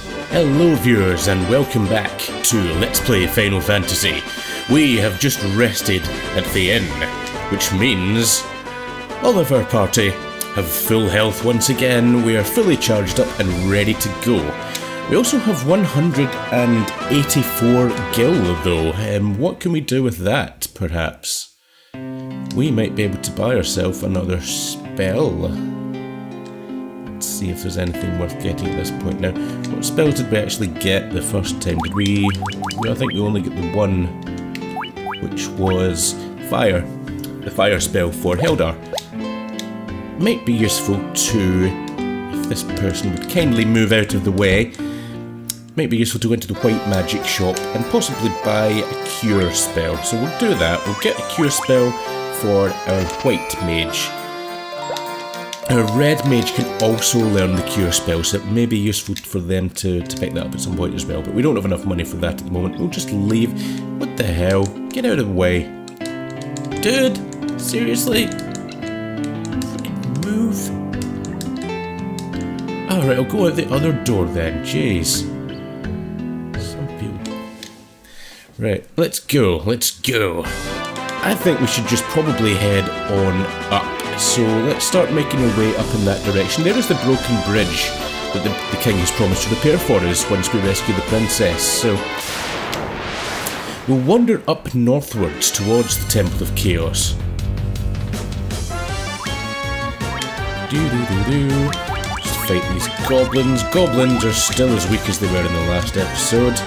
Hello viewers and welcome back to Let's Play Final Fantasy. We have just rested at the inn, which means all of our party have full health once again. We are fully charged up and ready to go. We also have 184 gil though. What can we do with that, perhaps? We might be able to buy ourselves another spell. Let's see if there's anything worth getting at this point now. What spell did we actually get the first time? Did we... I think we only get the one, which was fire. The fire spell for Heldar. Might be useful to, if this person would kindly move out of the way, might be useful to go into the white magic shop and possibly buy a cure spell. So we'll do that. We'll get a cure spell for our white mage. Our red mage can also learn the cure spell, so it may be useful for them to pick that up at some point as well. But we don't have enough money for that at the moment. We'll just leave. What the hell? Get out of the way. Dude! Seriously? Freaking move. Alright, I'll go out the other door then. Jeez. Some people... Right, let's go. Let's go. I think we should just probably head on up. So let's start making our way up in that direction. There is the broken bridge that the king has promised to repair for us once we rescue the princess. So we'll wander up northwards towards the Temple of Chaos. Just fight these goblins. Goblins are still as weak as they were in the last episode.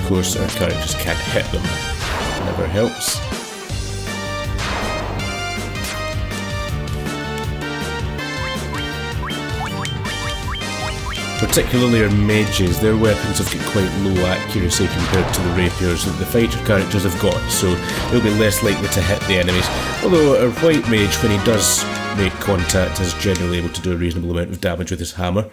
Of course, our characters can't hit them. Never helps. Particularly our mages, their weapons have got quite low accuracy compared to the rapiers that the fighter characters have got, so they'll be less likely to hit the enemies. Although our white mage, when he does make contact, is generally able to do a reasonable amount of damage with his hammer.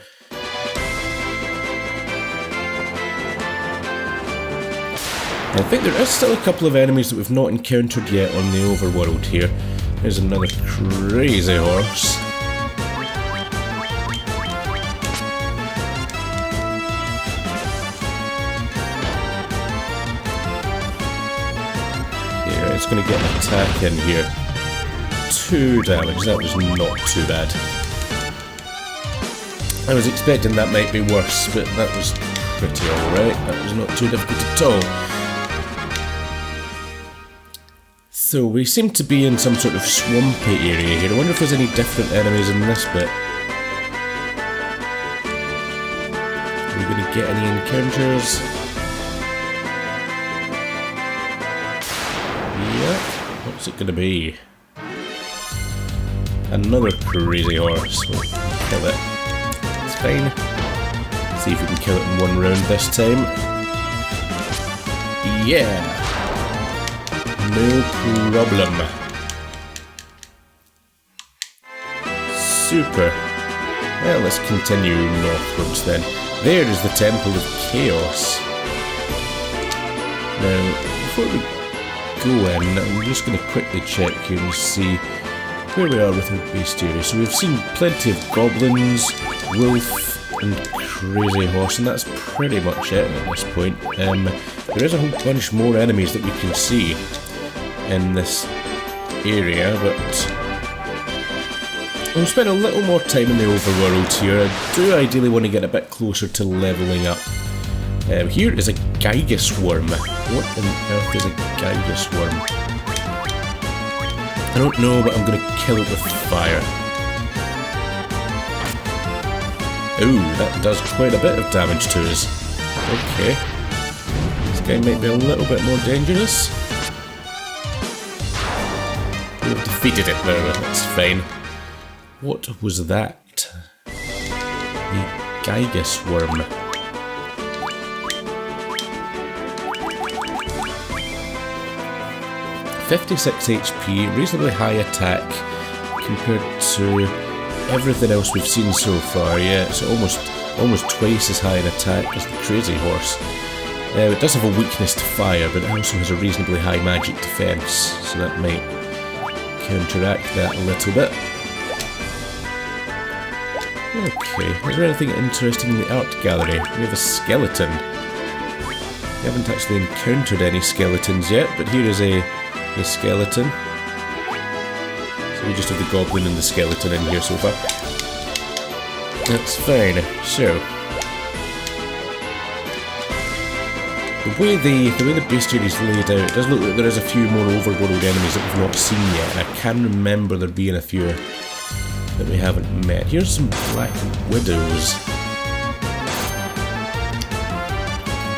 I think there is still a couple of enemies that we've not encountered yet on the overworld here. There's another crazy horse. Yeah, it's going to get an attack in here. 2 damage, that was not too bad. I was expecting that might be worse, but that was pretty alright. That was not too difficult at all. So we seem to be in some sort of swampy area here. I wonder if there's any different enemies in this bit. Are we going to get any encounters? Yep. What's it going to be? Another crazy horse. We'll kill it. It's fine. See if we can kill it in one round this time. Yeah! No problem. Super. Well, let's continue northwards then. There is the Temple of Chaos. Now, before we go in, I'm just going to quickly check here and see where we are with our bestiary. So we've seen plenty of goblins, wolf, and crazy horse, and that's pretty much it at this point. There is a whole bunch more enemies that we can see in this area, but we'll spend a little more time in the overworld here. I do ideally want to get a bit closer to leveling up. Here is a Gigas worm. What on earth is a Gigas worm? I don't know, but I'm going to kill it with fire. Ooh, that does quite a bit of damage to us. Okay. This guy might be a little bit more dangerous. We've defeated it there, that's fine. What was that? The Gigas worm. $56 HP, reasonably high attack compared to everything else we've seen so far. Yeah, it's almost twice as high an attack as the crazy horse. It does have a weakness to fire, but it also has a reasonably high magic defense, so that might counteract that a little bit. Okay, is there anything interesting in the art gallery? We have a skeleton. We haven't actually encountered any skeletons yet, but here is a skeleton. So we just have the goblin and the skeleton in here so far. That's fine. So, the way the bestiary is laid out, it does look like there is a few more overworld enemies that we've not seen yet, and I can remember there being a few that we haven't met. Here's some black widows.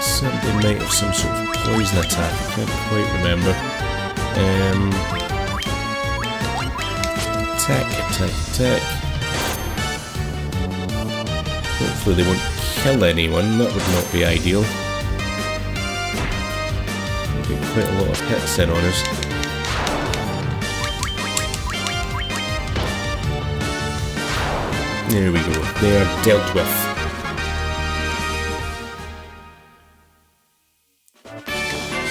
Something might have some sort of poison attack, I can't quite remember. Attack. Hopefully they won't kill anyone, that would not be ideal. We'll get quite a lot of hits in on us. There we go, they are dealt with.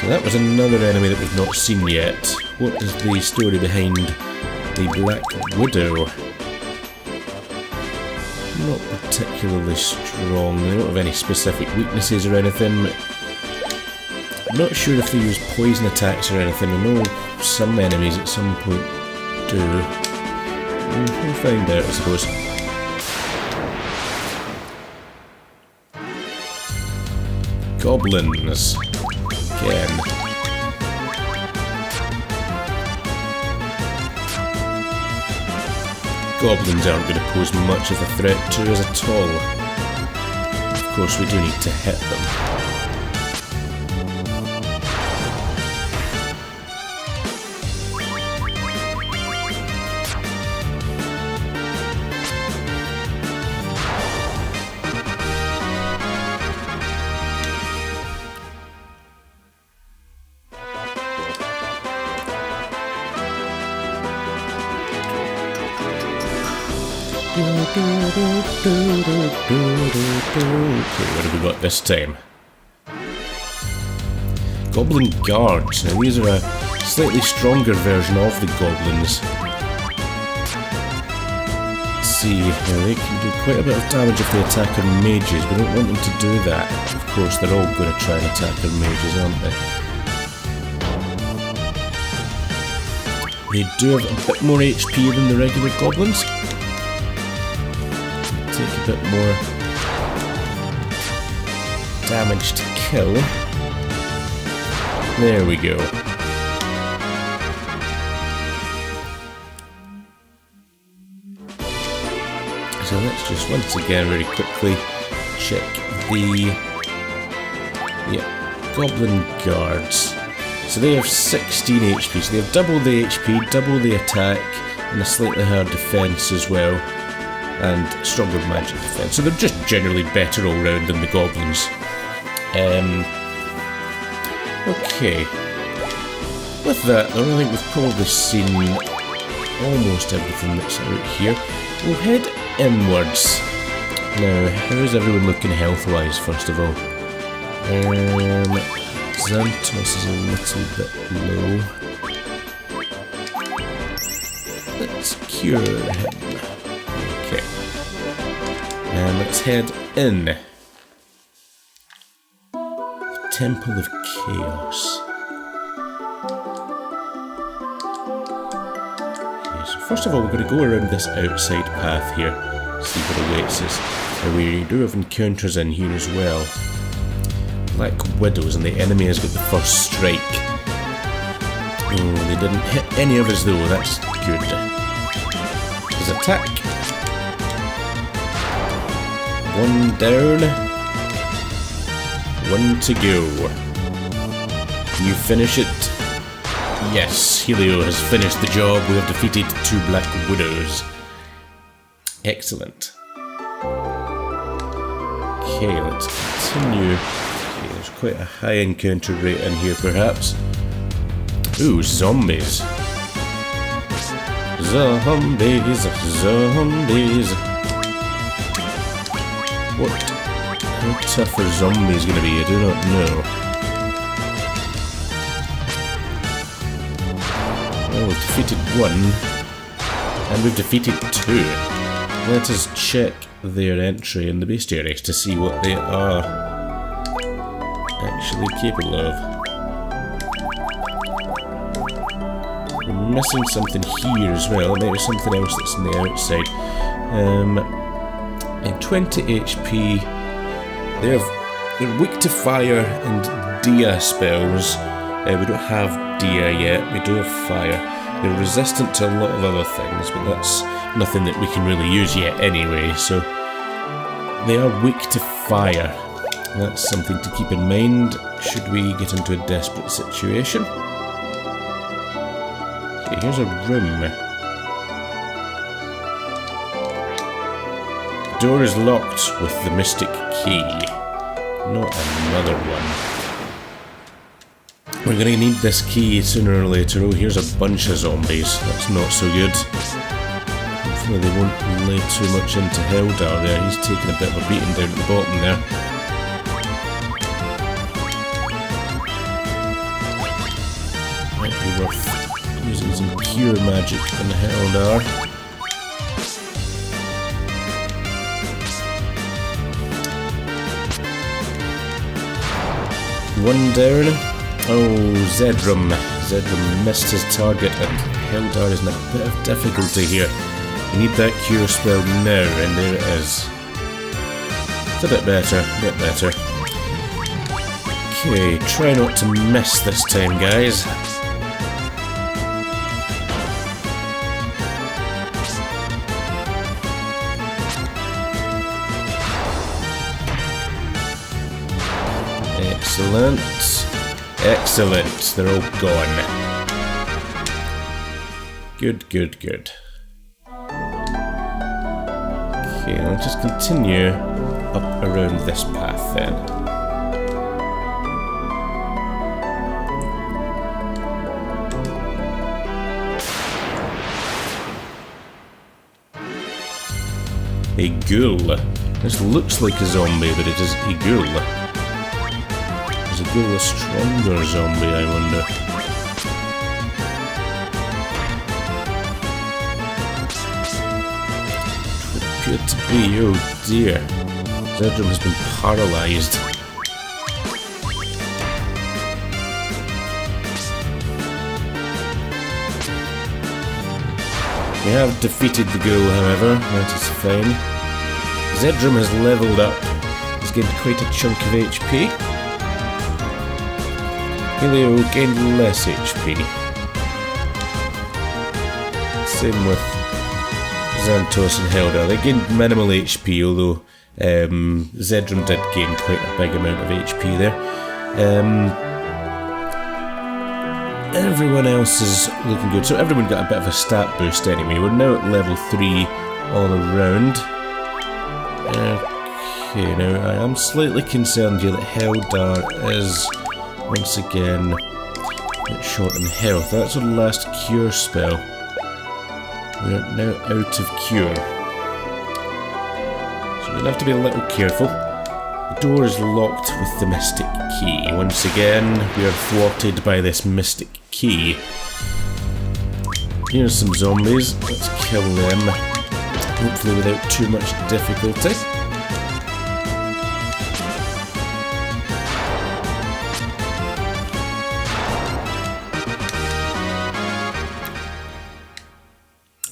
So that was another enemy that we've not seen yet. What is the story behind the Black Widow? Not particularly strong, they don't have any specific weaknesses or anything. I'm not sure if they use poison attacks or anything. I know some enemies at some point do. We'll find out, I suppose. Goblins. Again. Goblins aren't going to pose much of a threat to us at all. Of course, we do need to hit them. Okay, what have we got this time? Goblin Guards. Now these are a slightly stronger version of the goblins. Let's see, now they can do quite a bit of damage if they attack our mages. We don't want them to do that. Of course, they're all going to try and attack our mages, aren't they? They do have a bit more HP than the regular goblins. Take a bit more damage to kill. There we go. So let's just once again very quickly check the Goblin Guards. So they have 16 HP, so they have double the HP, double the attack, and a slightly higher defense as well. And stronger magic defense. So they're just generally better all round than the goblins. Okay. With that though, I think we've probably seen almost everything that's out here. We'll head inwards. Now, how is everyone looking health-wise, first of all? Xantos is a little bit low. Let's cure him. Okay. And let's head in. Temple of Chaos. Okay, so first of all, we're going to go around this outside path here, see what awaits us. Now we do have encounters in here as well. Black Widows, and the enemy has got the first strike. Oh, they didn't hit any of us though, that's good. His attack. One down. One to go. Can you finish it? Yes, Helio has finished the job. We have defeated 2 Black Widows. Excellent. Okay, let's continue. Okay, there's quite a high encounter rate in here, perhaps. Ooh, zombies. Zombies, zombies. What? How tough are zombies going to be? I do not know. Well, we've defeated one, and we've defeated two. Let us check their entry in the bestiaries to see what they are actually capable of. We're missing something here as well, maybe something else that's on the outside. In 20 HP, they're weak to fire and Dia spells. We don't have Dia yet, we do have fire. They're resistant to a lot of other things, but that's nothing that we can really use yet anyway, so they are weak to fire. That's something to keep in mind should we get into a desperate situation. Okay, here's a room. The door is locked with the mystic key. Not another one. We're gonna need this key sooner or later. Oh, here's a bunch of zombies. That's not so good. Hopefully they won't lay too much into Heldar there. He's taking a bit of a beating down at the bottom there. Might be worth using some pure magic on Heldar. One down. Oh, Zedrum. Zedrum missed his target and Heldar is in a bit of difficulty here. We need that cure spell now, and there it is. It's a bit better, Okay, try not to miss this time, guys. Excellent. Excellent. They're all gone. Good. Okay, I'll just continue up around this path then. A ghoul. This looks like a zombie, but it is a ghoul. Is a ghoul a stronger zombie, I wonder? It appeared to be, oh dear. Zedrum has been paralysed. We have defeated the ghoul, however, that is fine. Zedrum has levelled up. He's gained quite a chunk of HP. Helio gained less HP. Same with Xantos and Heldar. They gained minimal HP, although Zedrum did gain quite a big amount of HP there. Everyone else is looking good, so everyone got a bit of a stat boost anyway. We're now at level 3 all around. Okay, now I am slightly concerned here that Heldar is once again a bit short in health. That's our last cure spell. We are now out of cure. So we'll have to be a little careful. The door is locked with the mystic key. Once again, we are thwarted by this mystic key. Here's some zombies. Let's kill them. Hopefully without too much difficulty.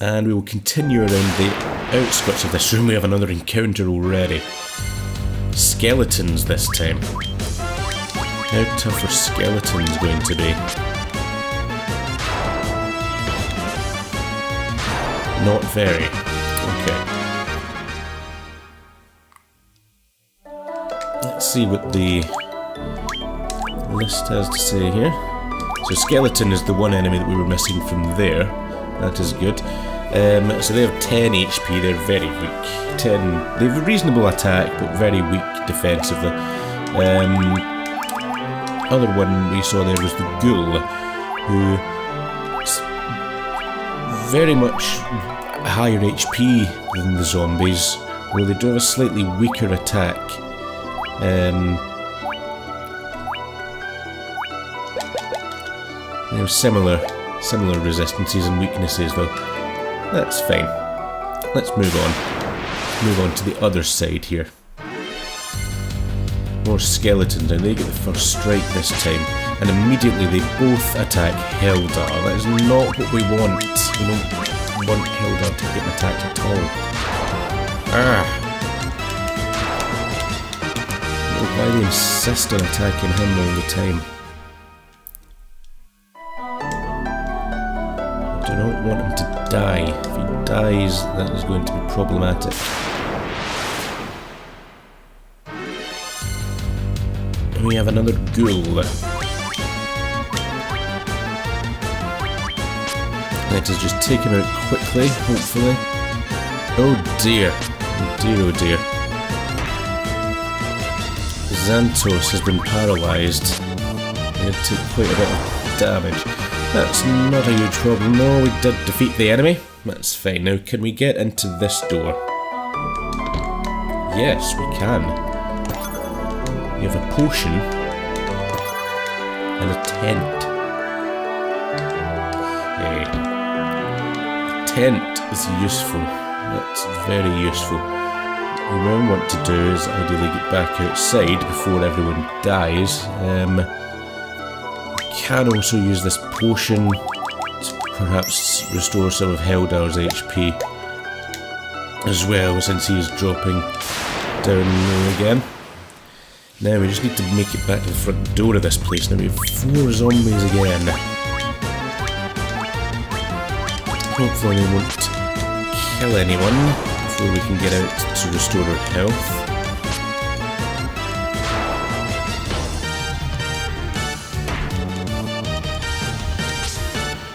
And we will continue around the outskirts of this room. We have another encounter already. Skeletons this time. How tough are skeletons going to be? Not very. Okay. Let's see what the list has to say here. So skeleton is the one enemy that we were missing from there. That is good. So they have 10 HP, they're very weak. They have a reasonable attack, but very weak defensively. Other one we saw there was the ghoul, who is very much higher HP than the zombies, although they do have a slightly weaker attack. They have similar Similar resistances and weaknesses though. That's fine. Let's move on. Move on to the other side here. More skeletons, and they get the first strike this time. And immediately they both attack Heldar. That is not what we want. We don't want Heldar to get attacked at all. Ah! Why they insist on attacking him all the time? I do not want him to die. If he dies, that is going to be problematic. And we have another ghoul. Let us just take him out quickly, hopefully. Oh dear. Oh dear, oh dear. Xantos has been paralysed. It took quite a bit of damage. That's not a huge problem. No, we did defeat the enemy. That's fine. Now, can we get into this door? Yes, we can. We have a potion and a tent. Okay. The tent is useful. That's very useful. What we want to do is ideally get back outside before everyone dies. We can also use this potion to perhaps restore some of Heldar's HP as well, since he is dropping down low again. Now we just need to make it back to the front door of this place. Now we have 4 zombies again. Hopefully they won't kill anyone before we can get out to restore our health.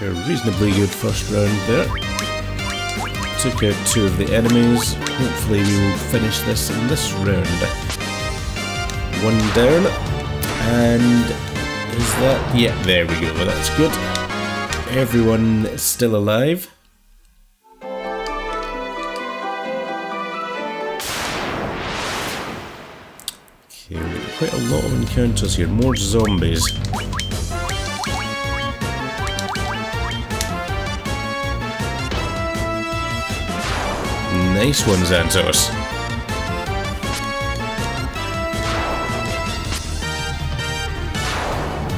A reasonably good first round there. Took out 2 of the enemies. Hopefully we will finish this in this round. 1 down. And is that... yeah, there we go. That's good. Everyone is still alive. Okay, we've got quite a lot of encounters here. More zombies. Nice one, Xantos.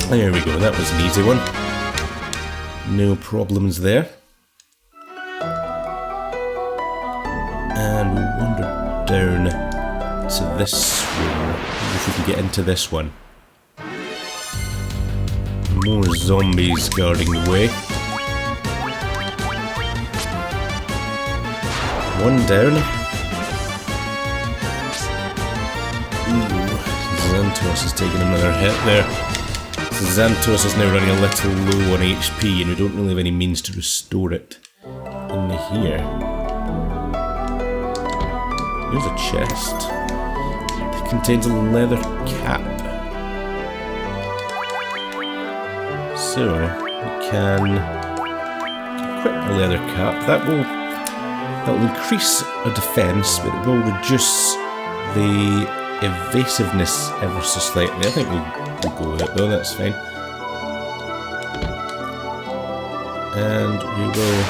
There we go, that was an easy one. No problems there. And we'll wander down to this room. If we can get into this one. More zombies guarding the way. 1 down. Ooh, Xantos is taking another hit there. Xantos is now running a little low on HP, and we don't really have any means to restore it in here. Here's a chest. It contains a leather cap. So, we can equip the leather cap. That will increase our defense, but it will reduce the evasiveness ever so slightly. I think we'll go with it though, that's fine. And we will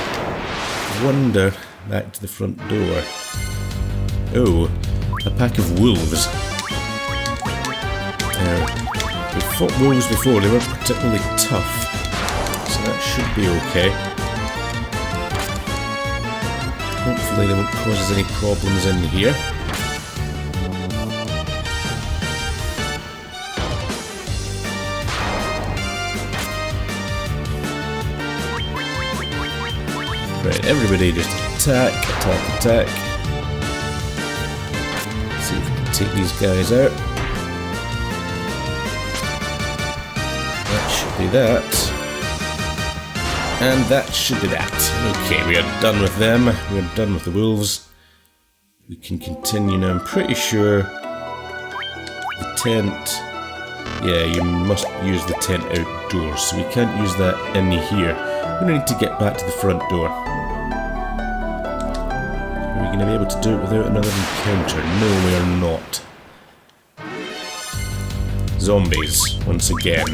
wander back to the front door. Oh, a pack of wolves. We've fought wolves before, they weren't particularly tough, so that should be okay. Hopefully they won't cause us any problems in here. Right, everybody just attack, attack, attack. Let's see if we can take these guys out. That should be that. And that should be that. Okay, we are done with them. We are done with the wolves. We can continue now. I'm pretty sure the tent... yeah, you must use the tent outdoors, so we can't use that in here. We need to get back to the front door. Are we going to be able to do it without another encounter? No, we are not. Zombies, once again.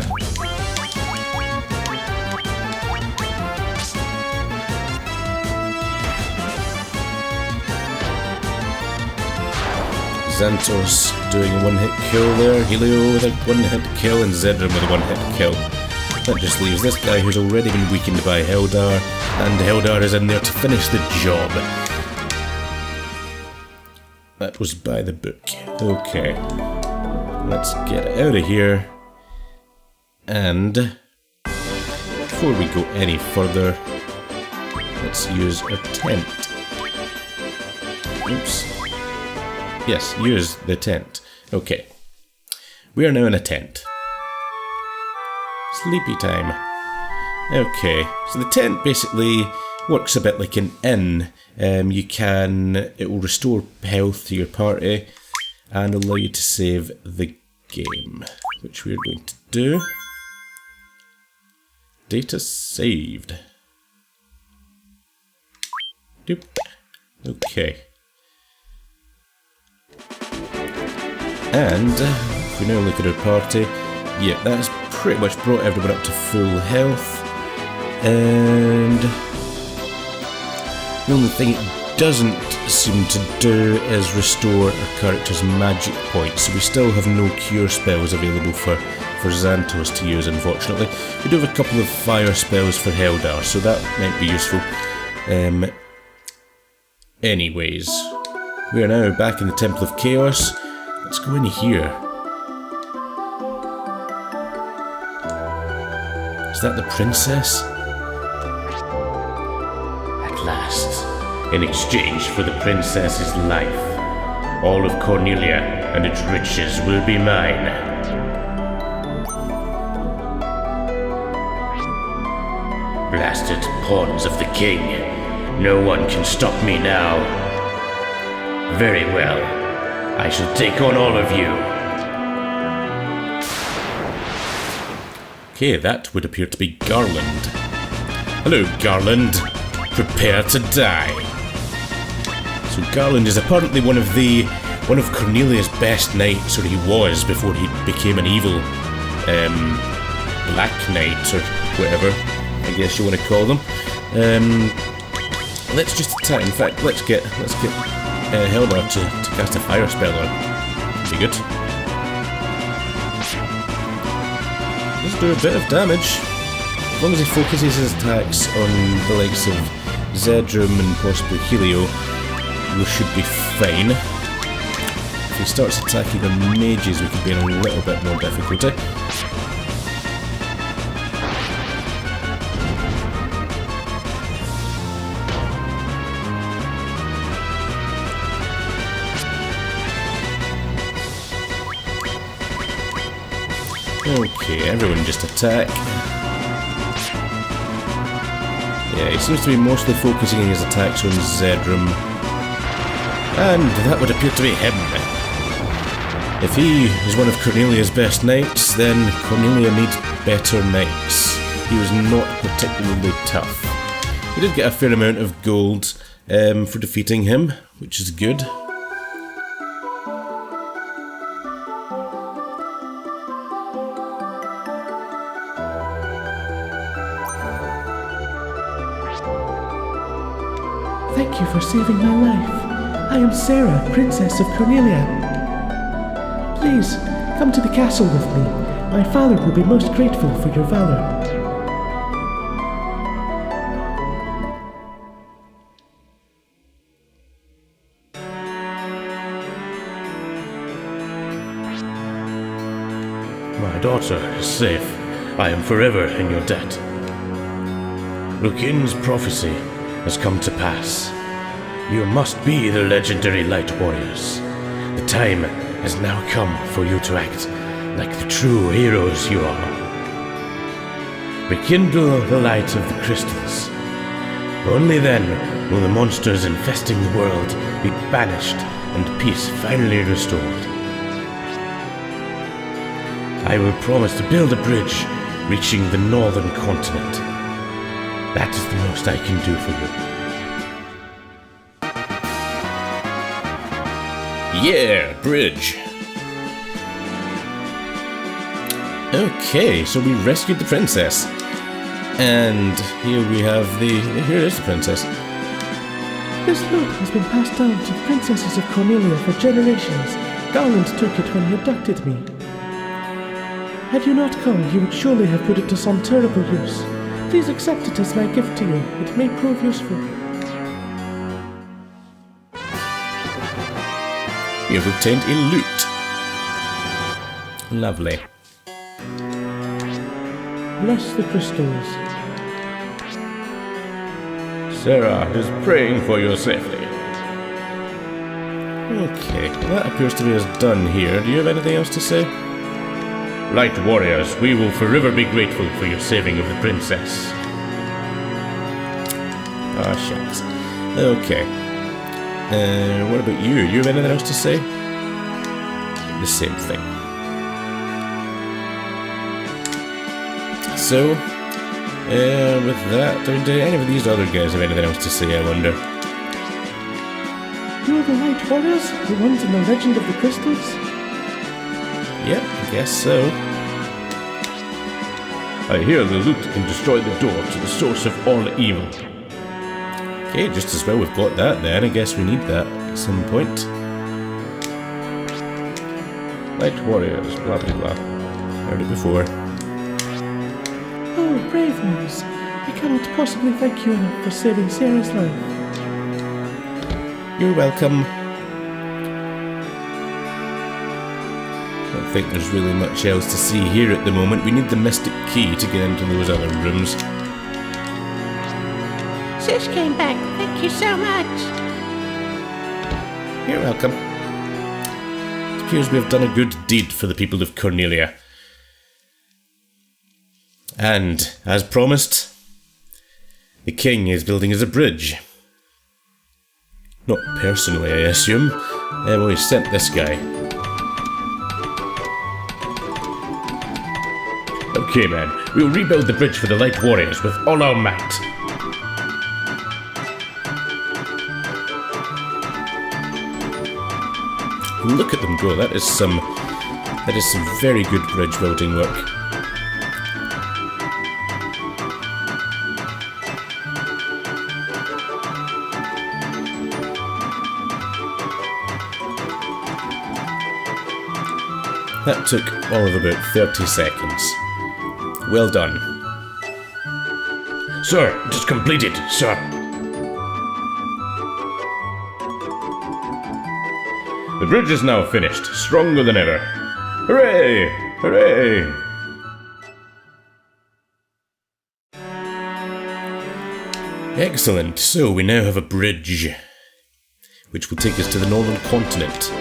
Xantos doing a one-hit kill there, Helio with a one-hit kill, and Zedram with a one-hit kill. That just leaves this guy who's already been weakened by Heldar, and Heldar is in there to finish the job. That was by the book. Okay. Let's get out of here. And before we go any further, let's use a tent. Oops. Yes, use the tent. Okay. We are now in a tent. Sleepy time. Okay, so the tent basically works a bit like an inn. It will restore health to your party and allow you to save the game, which we're going to do. Data saved. Doop. Okay. And if we now look at our party, yeah, that's pretty much brought everyone up to full health. And the only thing it doesn't seem to do is restore our character's magic points. So we still have no cure spells available for Xantos to use, unfortunately. We do have a couple of fire spells for Heldar, so that might be useful. Anyways, we are now back in the Temple of Chaos. Let's go in here. Is that the princess? At last, in exchange for the princess's life, all of Cornelia and its riches will be mine. Blasted pawns of the king, no one can stop me now. Very well, I shall take on all of you. Okay, that would appear to be Garland. Hello, Garland. Prepare to die. So Garland is apparently one of Cornelia's best knights, or he was before he became an evil Black Knight or whatever I guess you want to call them. Let's just attack. In fact, let's get Heldar to cast a fire spell on. Be good. Let's do a bit of damage. As long as he focuses his attacks on the likes of Zedram and possibly Helio, we should be fine. If he starts attacking the mages, we could be in a little bit more difficulty. Okay, everyone just attack. Yeah, he seems to be mostly focusing his attacks on Zedram. And that would appear to be him. If he is one of Cornelia's best knights, then Cornelia needs better knights. He was not particularly tough. We did get a fair amount of gold for defeating him, which is good. Thank you for saving my life. I am Sarah, Princess of Cornelia. Please, come to the castle with me. My father will be most grateful for your valor. My daughter is safe. I am forever in your debt. Lukin's prophecy has come to pass. You must be the legendary light warriors. The time has now come for you to act like the true heroes you are. Rekindle the light of the crystals. Only then will the monsters infesting the world be banished and peace finally restored. I will promise to build a bridge reaching the northern continent. That is the most I can do for you. Yeah, bridge. Okay, so we rescued the princess. And here we have here is the princess. This loot has been passed down to the princesses of Cornelia for generations. Garland took it when he abducted me. Had you not come, he would surely have put it to some terrible use. Please accept it as my gift to you. It may prove useful. You have obtained a loot. Lovely. Bless the crystals. Sarah is praying for your safety. Okay, well, that appears to be us done here. Do you have anything else to say? Light warriors, we will forever be grateful for your saving of the princess. Ah, shucks. Okay. What about you? You have anything else to say? The same thing. So, with that, do any of these other guys have anything else to say, I wonder? You're the Light Warriors? The ones in the Legend of the Crystals? Yep, I guess so. I hear the loot can destroy the door to the source of all evil. Okay, just as well we've got that then. I guess we need that at some point. Light warriors, blah blah blah. Heard it before. Oh, brave ones. I cannot possibly thank you enough for saving Sarah's life. You're welcome. I don't think there's really much else to see here at the moment. We need the mystic key to get into those other rooms. Sis came back. Thank you so much. You're welcome. It appears we have done a good deed for the people of Cornelia. And, as promised, the king is building us a bridge. Not personally, I assume. Well, he sent this guy. Okay, man. We'll rebuild the bridge for the Light Warriors with all our might. Look at them go. That is some very good bridge building work. That took all of about 30 seconds. Well done. Sir, it is completed, sir. The bridge is now finished, stronger than ever. Hooray! Hooray! Excellent, so we now have a bridge, which will take us to the northern continent.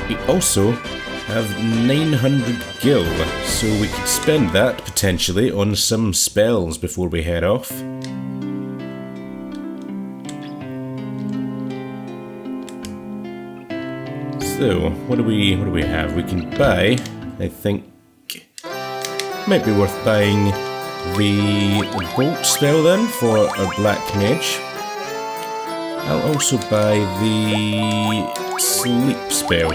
We also have 900 gil, so we could spend that, potentially, on some spells before we head off. So, what do we have? We can buy, I think, might be worth buying the bolt spell then for our black mage. I'll also buy the sleep spell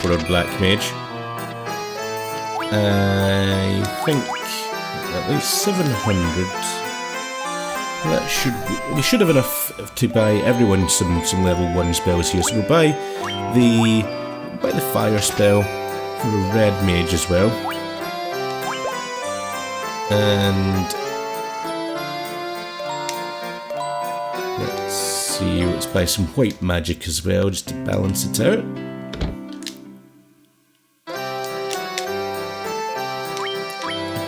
for our black mage. I think at least 700. We should have enough to buy everyone some level 1 spells here. So we'll buy the fire spell for a red mage as well. And let's see, let's buy some white magic as well just to balance it out.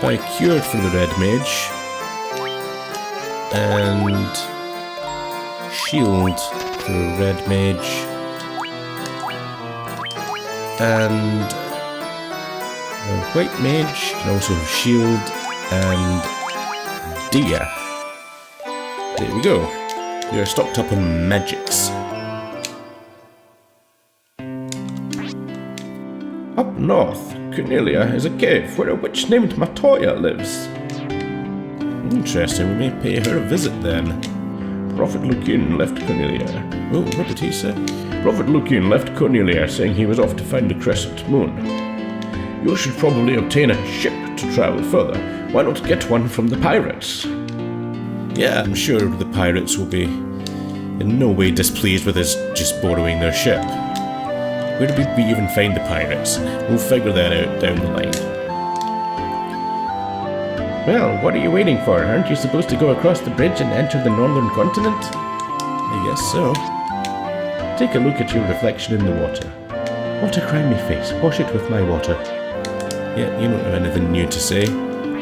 Buy cure for the red mage. And shield for a red mage. And a white mage can also have shield and Dia. There we go. We are stocked up on magics. Up north, Cornelia is a cave where a witch named Matoya lives. Interesting, we may pay her a visit then. Prophet Lukin left Cornelia. Oh, what did he say? Prophet Lukin left Cornelia saying he was off to find the crescent moon. You should probably obtain a ship to travel further. Why not get one from the pirates? Yeah, I'm sure the pirates will be in no way displeased with us just borrowing their ship. Where did we even find the pirates? We'll figure that out down the line. Well, what are you waiting for? Aren't you supposed to go across the bridge and enter the northern continent? I guess so. Take a look at your reflection in the water. What a grimy face. Wash it with my water. Yeah, you don't have anything new to say.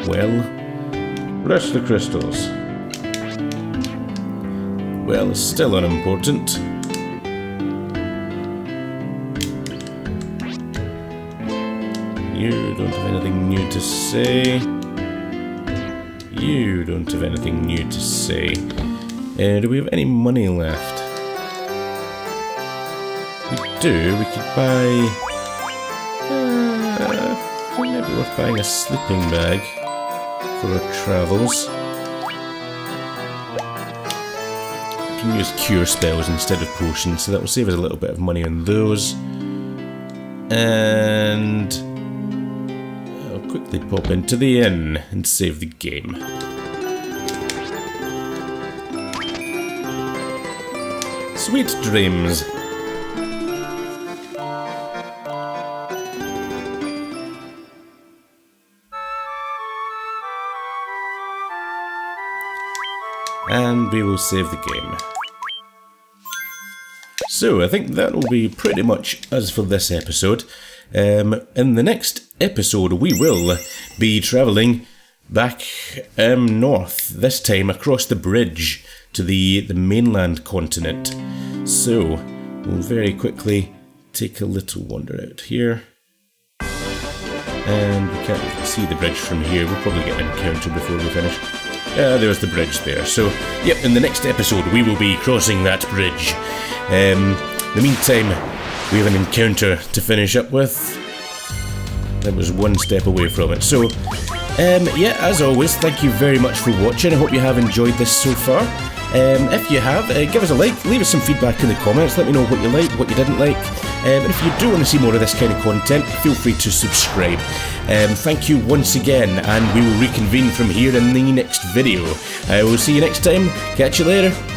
Well, Bless the crystals. well, it's still unimportant. You don't have anything new to say. You don't have anything new to say. Do we have any money left? We do. We could buy... maybe worth buying a sleeping bag for our travels. We can use cure spells instead of potions, so that will save us a little bit of money on those. And... I'll quickly pop into the inn and save the game. Sweet dreams. And we will save the game. So, I think that will be pretty much us for this episode. In the next episode, we will be travelling back north, this time across the bridge to the mainland continent. So, we'll very quickly take a little wander out here. And we can't see the bridge from here. We'll probably get an encounter before we finish. There's the bridge there. So, yep, in the next episode we will be crossing that bridge. In the meantime, we have an encounter to finish up with. That was one step away from it. So, yeah, as always, thank you very much for watching. I hope you have enjoyed this so far. If you have, give us a like, leave us some feedback in the comments, let me know what you liked, what you didn't like. And if you do want to see more of this kind of content, feel free to subscribe. Thank you once again, and we will reconvene from here in the next video. I will see you next time. Catch you later.